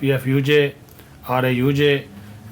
PFUJ RAUJ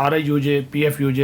RAUJ PFUJ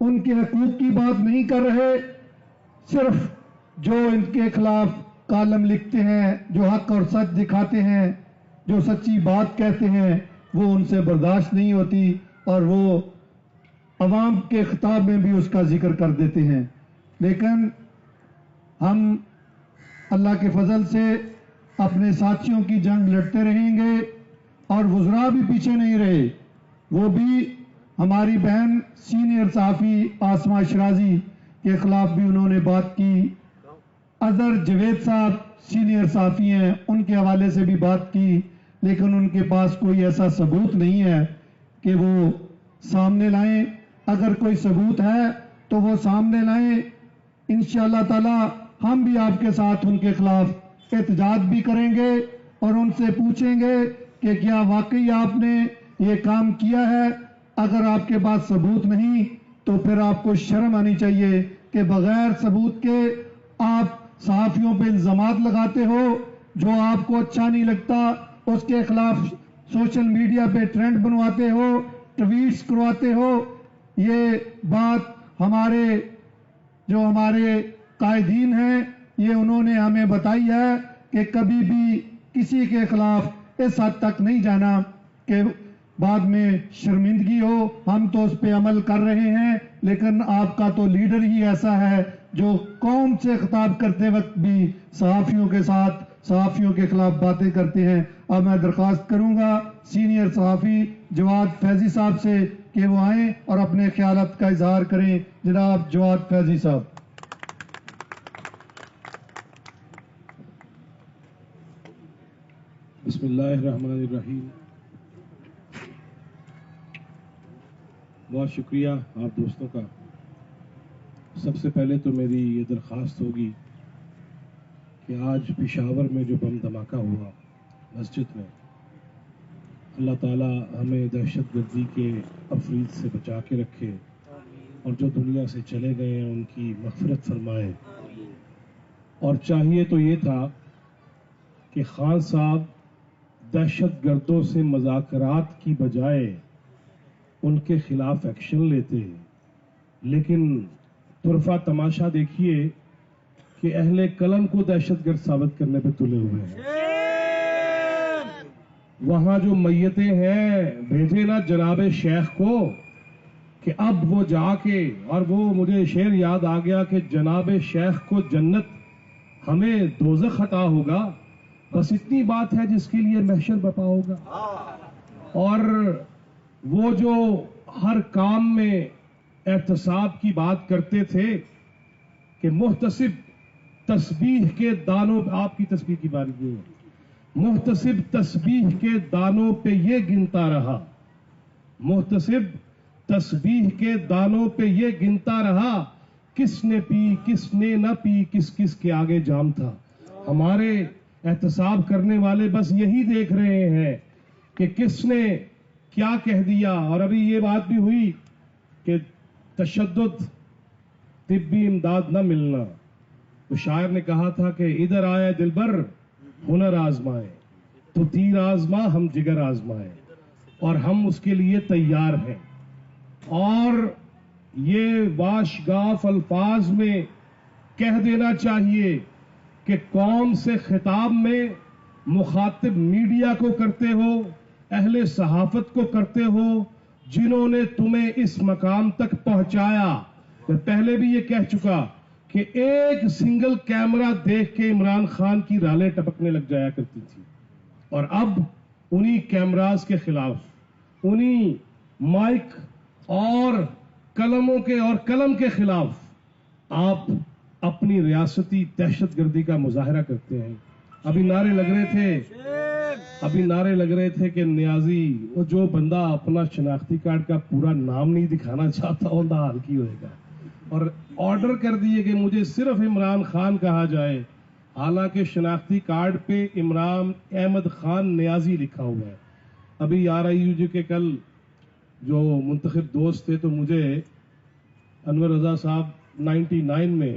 ان کے حقوق کی بات نہیں کر رہے، صرف جو ان کے خلاف کالم لکھتے ہیں، جو حق اور سچ دکھاتے ہیں، جو سچی بات کہتے ہیں، وہ ان سے برداشت نہیں ہوتی اور وہ عوام کے خطاب میں بھی اس کا ذکر کر دیتے ہیں۔ لیکن ہم اللہ کے فضل سے اپنے ساتھیوں کی جنگ لڑتے رہیں گے، اور وزراء بھی پیچھے نہیں رہے، وہ بھی ہماری بہن سینئر صحافی آسمہ شرازی کے خلاف بھی انہوں نے بات کی، اظہر جوید صاحب سینئر صحافی ہیں، ان کے حوالے سے بھی بات کی، لیکن ان کے پاس کوئی ایسا ثبوت نہیں ہے کہ وہ سامنے لائیں۔ اگر کوئی ثبوت ہے تو وہ سامنے لائیں، انشاءاللہ تعالی ہم بھی آپ کے ساتھ ان کے خلاف احتجاج بھی کریں گے اور ان سے پوچھیں گے کہ کیا واقعی آپ نے یہ کام کیا ہے۔ اگر آپ کے پاس ثبوت نہیں تو پھر آپ کو شرم آنی چاہیے کہ بغیر ثبوت کے آپ صحافیوں پہ الزامات لگاتے ہو، جو آپ کو اچھا نہیں لگتا اس کے خلاف سوشل میڈیا پہ ٹرینڈ بنواتے ہو، ٹویٹس کرواتے ہو۔ یہ بات ہمارے قائدین ہیں، یہ انہوں نے ہمیں بتائی ہے کہ کبھی بھی کسی کے خلاف اس حد تک نہیں جانا کہ بعد میں شرمندگی ہو۔ ہم تو اس پہ عمل کر رہے ہیں، لیکن آپ کا تو لیڈر ہی ایسا ہے جو قوم سے خطاب کرتے وقت بھی صحافیوں کے ساتھ صحافیوں کے خلاف باتیں کرتے ہیں۔ اب میں درخواست کروں گا سینئر صحافی جواد فیضی صاحب سے کہ وہ آئیں اور اپنے خیالات کا اظہار کریں۔ جناب جواد فیضی صاحب۔ بسم اللہ الرحمن الرحیم۔ بہت شکریہ آپ دوستوں کا۔ سب سے پہلے تو میری یہ درخواست ہوگی کہ آج پشاور میں جو بم دھماکہ ہوا مسجد میں، اللہ تعالیٰ ہمیں دہشت گردی کے افرید سے بچا کے رکھے، اور جو دنیا سے چلے گئے ہیں ان کی مغفرت فرمائے۔ اور چاہیے تو یہ تھا کہ خان صاحب دہشت گردوں سے مذاکرات کی بجائے ان کے خلاف ایکشن لیتے، لیکن طرفہ تماشا دیکھیے کہ اہل قلم کو دہشت گرد ثابت کرنے پہ تلے ہوئے ہیں۔ وہاں جو میتیں ہیں بھیجے نا جناب شیخ کو کہ اب وہ جا کے، اور وہ مجھے شعر یاد آ گیا کہ جناب شیخ کو جنت ہمیں دوزخ عطا ہوگا، بس اتنی بات ہے جس کے لیے محشر برپا ہوگا۔ اور وہ جو ہر کام میں احتساب کی بات کرتے تھے کہ محتسب تسبیح کے دانوں، آپ کی تسبیح کی باری نہیں ہے، محتسب تسبیح کے دانوں پہ یہ گنتا رہا، محتسب تسبیح کے دانوں پہ یہ گنتا رہا، کس نے پی کس نے نہ پی، کس کس کے آگے جام تھا۔ ہمارے احتساب کرنے والے بس یہی دیکھ رہے ہیں کہ کس نے کیا کہہ دیا۔ اور ابھی یہ بات بھی ہوئی کہ تشدد طبی امداد نہ ملنا، تو شاعر نے کہا تھا کہ ادھر آئے دلبر ہنر آزمائے، تو تیر آزما ہم جگر آزمائے، اور ہم اس کے لیے تیار ہیں۔ اور یہ واشگاف الفاظ میں کہہ دینا چاہیے کہ قوم سے خطاب میں مخاطب میڈیا کو کرتے ہو، اہل صحافت کو کرتے ہو، جنہوں نے تمہیں اس مقام تک پہنچایا۔ میں پہلے بھی یہ کہہ چکا کہ ایک سنگل کیمرہ دیکھ کے عمران خان کی رالیں ٹپکنے لگ جایا کرتی تھی، اور اب انہی کیمراز کے خلاف، انہی مائک اور قلموں کے اور قلم کے خلاف آپ اپنی ریاستی دہشت گردی کا مظاہرہ کرتے ہیں۔ ابھی نعرے لگ رہے تھے کہ نیازی، وہ جو بندہ اپنا شناختی کارڈ کا پورا نام نہیں دکھانا چاہتا ان کا حال کی ہوئے گا، اور آرڈر کر دیے کہ مجھے صرف عمران خان کہا جائے، حالانکہ شناختی کارڈ پہ عمران احمد خان نیازی لکھا ہوا ہے۔ ابھی RIU کے کل جو منتخب دوست تھے، تو مجھے انور رضا صاحب 99 میں،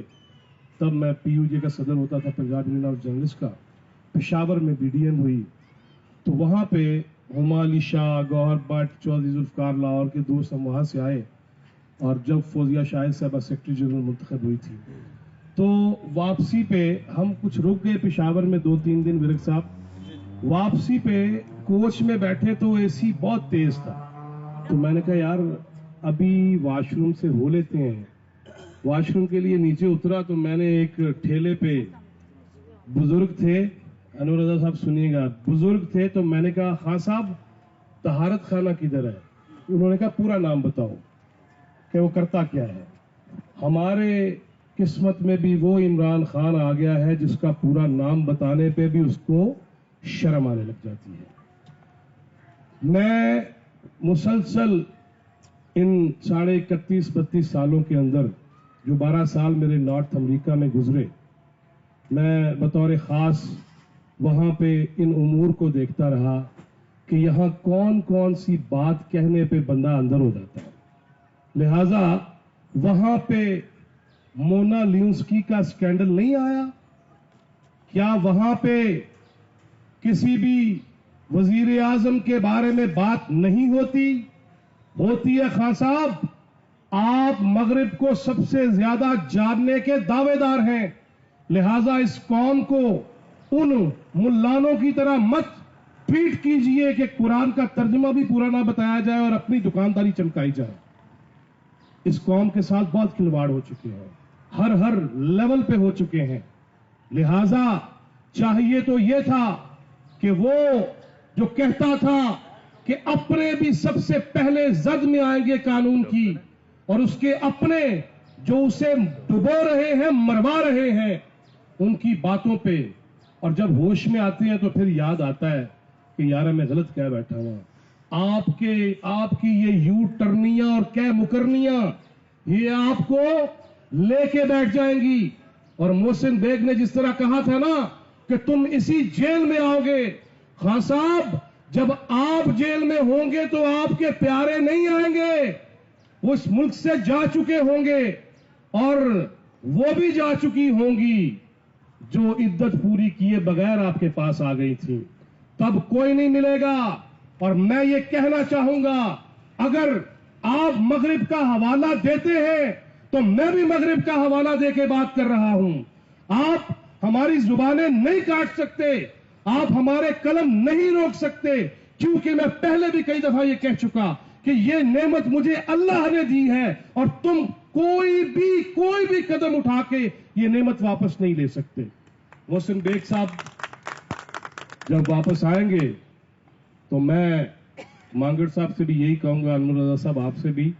تب میں PUJ کا صدر ہوتا تھا، پنجاب یونین آف جرنلسٹ کا، پشاور میں BDM ہوئی، تو وہاں پہ ہما علی شاہ، گوہر بٹ، چودھری ذوالفقار لاہور کے دوست ہم وہاں سے آئے، اور جب فوزیہ شاہد صاحبہ سیکرٹری جنرل منتخب ہوئی تھی تو واپسی پہ ہم کچھ رک گئے پشاور میں 2-3 دن ورک صاحب. واپسی پہ کوچ میں بیٹھے تو اے سی بہت تیز تھا, تو میں نے کہا یار ابھی واش روم سے ہو لیتے ہیں. واش روم کے لیے نیچے اترا تو میں نے ایک ٹھیلے پہ بزرگ تھے, انور رضا صاحب سنیے گا, بزرگ تھے, تو میں نے کہا خان صاحب طہارت خانہ کدھر ہے؟ انہوں نے کہا پورا نام بتاؤ کہ وہ کرتا کیا ہے. ہمارے قسمت میں بھی وہ عمران خان آ گیا ہے جس کا پورا نام بتانے پہ بھی اس کو شرم آنے لگ جاتی ہے. میں مسلسل ان 31-32 سالوں کے اندر جو 12 سال میرے نارتھ امریکہ میں گزرے, میں بطور خاص وہاں پہ ان امور کو دیکھتا رہا کہ یہاں کون کون سی بات کہنے پہ بندہ اندر ہو جاتا ہے. لہذا وہاں پہ مونا لیونسکی کا سکینڈل نہیں آیا کیا؟ وہاں پہ کسی بھی وزیر اعظم کے بارے میں بات نہیں ہوتی ہے. خان صاحب آپ مغرب کو سب سے زیادہ جاننے کے دعوے دار ہیں, لہذا اس قوم کو ان ملانوں کی طرح مت ٹریٹ کیجئے کہ قرآن کا ترجمہ بھی پورا نہ بتایا جائے اور اپنی دکانداری چمکائی جائے. اس قوم کے ساتھ بہت کھلواڑ ہو چکے ہیں, ہر لیول پہ ہو چکے ہیں. لہذا چاہیے تو یہ تھا کہ وہ جو کہتا تھا کہ اپنے بھی سب سے پہلے زد میں آئیں گے قانون کی, اور اس کے اپنے جو اسے ڈبو رہے ہیں, مروا رہے ہیں, ان کی باتوں پہ, اور جب ہوش میں آتے ہیں تو پھر یاد آتا ہے کہ یار میں غلط کہہ بیٹھا ہوں. آپ کی یہ یو ٹرنیاں اور کہہ مکرنیاں یہ آپ کو لے کے بیٹھ جائیں گی. اور محسن بیگ نے جس طرح کہا تھا نا کہ تم اسی جیل میں آؤ گے, خان صاحب جب آپ جیل میں ہوں گے تو آپ کے پیارے نہیں آئیں گے, وہ اس ملک سے جا چکے ہوں گے, اور وہ بھی جا چکی ہوں گی جو عدت پوری کیے بغیر آپ کے پاس آ گئی تھی. تب کوئی نہیں ملے گا. اور میں یہ کہنا چاہوں گا اگر آپ مغرب کا حوالہ دیتے ہیں تو میں بھی مغرب کا حوالہ دے کے بات کر رہا ہوں. آپ ہماری زبانیں نہیں کاٹ سکتے, آپ ہمارے قلم نہیں روک سکتے, کیونکہ میں پہلے بھی کئی دفعہ یہ کہہ چکا کہ یہ نعمت مجھے اللہ نے دی ہے اور تم کوئی بھی قدم اٹھا کے یہ نعمت واپس نہیں لے سکتے. محسن بیگ صاحب جب واپس آئیں گے تو میں مانگڑ صاحب سے بھی یہی کہوں گا, انور رضا صاحب آپ سے بھی,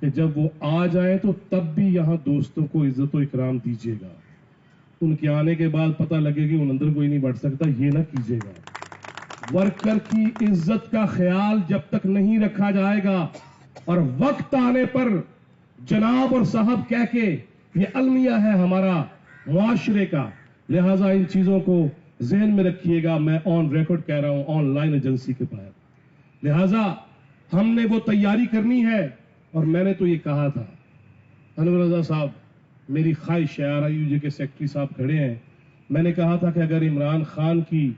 کہ جب وہ آ جائیں تو تب بھی یہاں دوستوں کو عزت و اکرام دیجیے گا. ان کے آنے کے بعد پتہ لگے کہ ان اندر کوئی نہیں بڑھ سکتا, یہ نہ کیجیے گا. ورکر کی عزت کا خیال جب تک نہیں رکھا جائے گا اور وقت آنے پر جناب اور صاحب کہہ کے, یہ المیہ ہے ہمارا معاشرے کا, لہذا ان چیزوں کو ذہن میں رکھیے گا. میں آن ریکارڈ کہہ رہا ہوں, آن لائن ایجنسی کے پاس, لہذا ہم نے وہ تیاری کرنی ہے. اور میں نے تو یہ کہا تھا, انور رضا صاحب میری خواہش ہے, RIUJ کے سیکرٹری صاحب کھڑے ہیں, میں نے کہا تھا کہ اگر عمران خان کی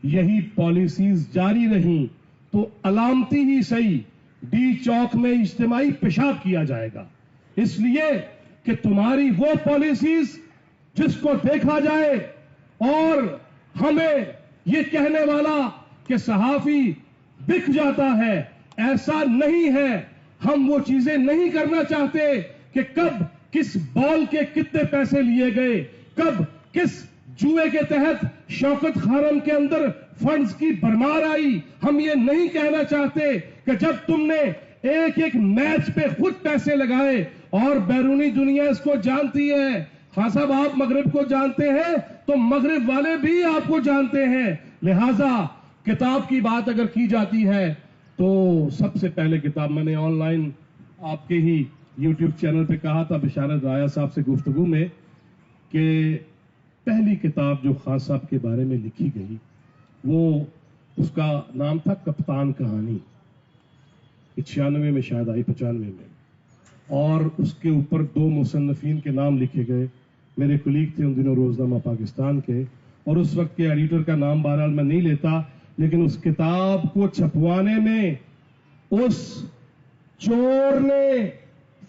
یہی پالیسیز جاری رہیں تو علامتی ہی صحیح ڈی چوک میں اجتماعی پیشاب کیا جائے گا, اس لیے کہ تمہاری وہ پالیسیز جس کو دیکھا جائے اور ہمیں یہ کہنے والا کہ صحافی بک جاتا ہے, ایسا نہیں ہے. ہم وہ چیزیں نہیں کرنا چاہتے کہ کب کس بال کے کتنے پیسے لیے گئے, کب کس جوئے کے تحت شوکت خانم کے اندر فنڈز کی بھرمار آئی. ہم یہ نہیں کہنا چاہتے کہ جب تم نے ایک میچ پہ خود پیسے لگائے, اور بیرونی دنیا اس کو جانتی ہے. خان صاحب آپ مغرب کو جانتے ہیں تو مغرب والے بھی آپ کو جانتے ہیں. لہذا کتاب کی بات اگر کی جاتی ہے تو سب سے پہلے کتاب میں نے آن لائن آپ کے ہی یوٹیوب چینل پہ کہا تھا بشارت رایا صاحب سے گفتگو میں کہ پہلی کتاب جو خان صاحب کے بارے میں لکھی گئی وہ اس کا نام تھا کپتان کہانی. 96 میں شاید آئی, 95 میں, اور اس کے اوپر 2 مصنفین کے نام لکھے گئے. میرے کولیگ تھے ان دنوں روزنامہ پاکستان کے, اور اس وقت کے ایڈیٹر کا نام بہرحال میں نہیں لیتا, لیکن اس کتاب کو چھپوانے میں اس چور نے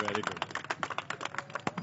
Very good.